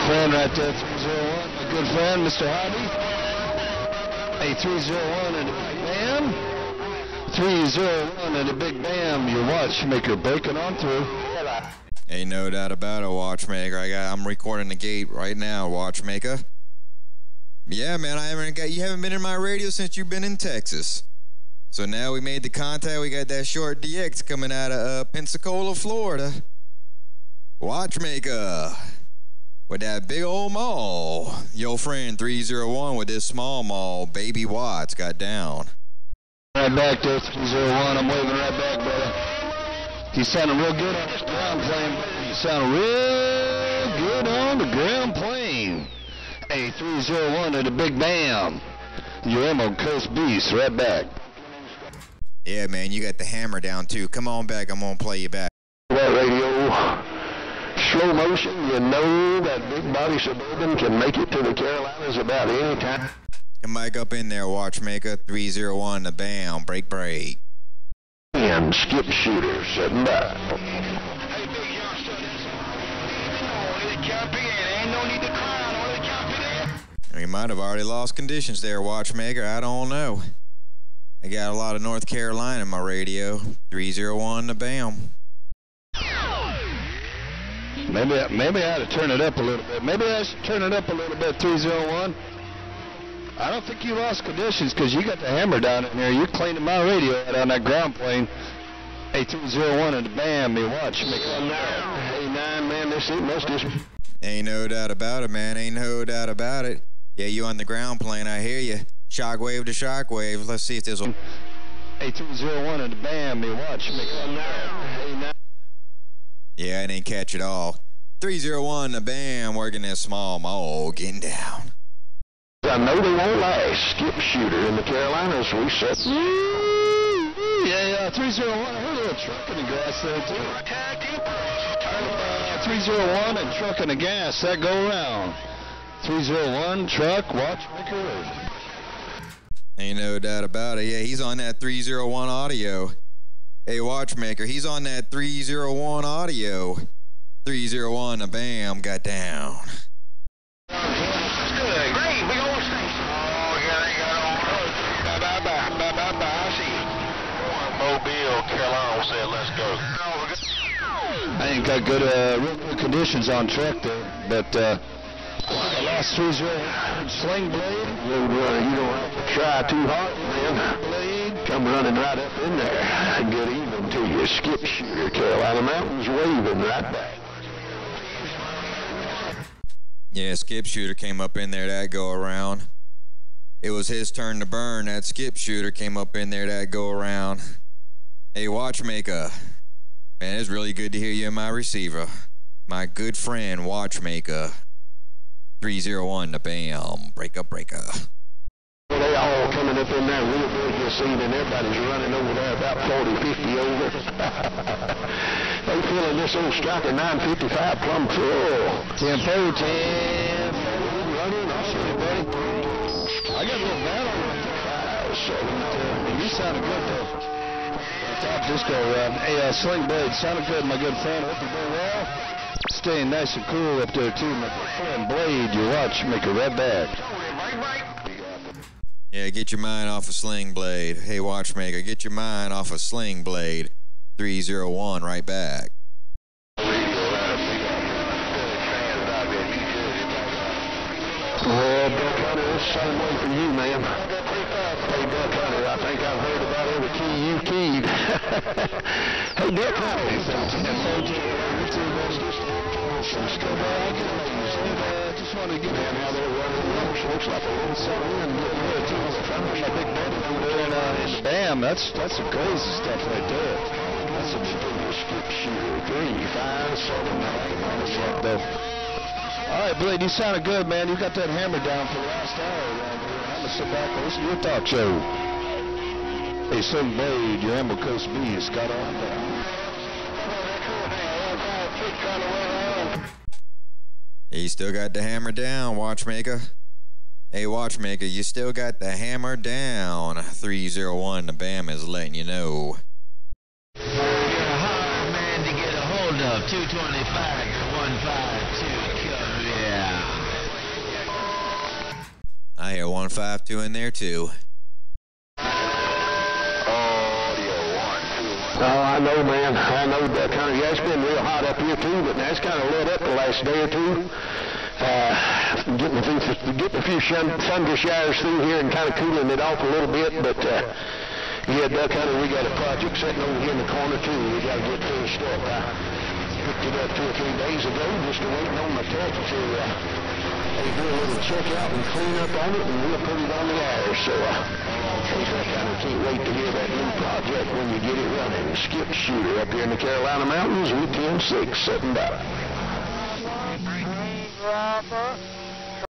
friend right there, 301. My good friend, Mr. Hobby. Hey, 301 and a big bam. 301 and a big bam. Your watchmaker breaking on through. Ain't no doubt about it, Watchmaker. I'm recording the gate right now, Watchmaker. Yeah, man, you haven't been in my radio since you've been in Texas. So now we made the contact. We got that short DX coming out of Pensacola, Florida. Watchmaker with that big old maul. Your friend 301 with this small maul. Baby Watts got down. Right back there, 301. I'm waving right back, brother. He's sounding real good on this ground plane. He's sounding real good on the ground plane. Hey, 301 at a big bam. Your Emerald Coast Beast, right back. Yeah, man, you got the hammer down too. Come on back, I'm gonna play you back. That radio, slow motion, you know that big body Suburban can make it to the Carolinas about any time. Come back up in there, Watchmaker. 301, the bam, break. And skip shooter, sitting back. Hey, big youngster, let it jump in. Ain't no need to cry. Let it jump in. We might have already lost conditions there, Watchmaker. I don't know. I got a lot of North Carolina in my radio. 301, the bam. Maybe I ought to turn it up a little bit. Maybe I should turn it up a little bit, 301. I don't think you lost conditions because you got the hammer down in there. You're cleaning my radio out on that ground plane. Hey, 301 and the bam, me watch. Hey, 9, man, this must just... Ain't no doubt about it, man. Ain't no doubt about it. Yeah, you on the ground plane. I hear you. Shockwave to shockwave. Let's see if this will... Hey, 301 and the bam, me watch. Hey, 9. Yeah, I didn't catch it all. 301, the bam, working that small maul, getting down. I know they won't last. Skip shooter in the Carolinas, we said. Yeah, 301. I heard a little truck in the gas there, too. 301 and truck in the gas. That go around. 301, truck, watchmaker. Ain't no doubt about it. Yeah, he's on that 301 audio. Hey, Watchmaker, he's on that 301 audio. 301, a bam, got down. Carolina said, let's go. I ain't got good, real good conditions on track there, but I lost 301 sling blade. You don't have to try too hard, man. Blade. Come running right up in there. Get even to you. Skip shooter, Carolina Mountains waving right back. Yeah, skip shooter came up in there, that go around. It was his turn to burn. That skip shooter came up in there, that go around. Hey, Watchmaker. Man, it's really good to hear you in my receiver. My good friend, Watchmaker. 301, the bam, breaker. Well, they all coming up in there real good this evening. Everybody's running over there about 40, 50 over. They feeling this old striker 955 plumb full. Tempo, running. I'll show you, buddy. I got a little battle on there. You sounded good, though. Top disco around. Hey, sling blade, sounded good, my good friend. Hope you're doing well. Staying nice and cool up there, too, my good friend. Blade, your watchmaker, right back. Yeah, get your mind off of Sling Blade. Hey, Watchmaker, get your mind off of Sling Blade. 301, right back. Oh, Duck Hunter, this is the same way for you, man. Hey, Duck Hunter, I think I've heard about every key you keyed. Hey, Duck Hunter. Just want to get Man, how they're running. Looks like a little something. Bam, that's some crazy stuff right there. That's some skip shooter. 357. All right, Blade, you sounded good, man. You got that hammer down for the last hour around here. I'm going to sit back and listen to your talk show. Hey, Slim Blade, your Emerald Coast Beast, got on down. You still got the hammer down, Watchmaker. Hey, Watchmaker, you still got the hammer down. 301, the BAM is letting you know. You're a hard man to get a hold of. 225, 152, come here. I hear 152 in there too. Oh, I know, man. I know that kind of, yeah, it's been real hot up here too, but that's kind of let up the last day or two. Getting a few thunder showers through here and kind of cooling it off a little bit, but yeah, Duck Hunter, we got a project sitting over here in the corner too. We got to get finished up. I picked it up 2 or 3 days ago, just waiting on my tech to they do a little check out and clean up on it, and we'll put it on the air. So I kind of can't wait to hear that new project when you get it running. Skip Shooter up here in the Carolina Mountains, Route 10-6, sitting by.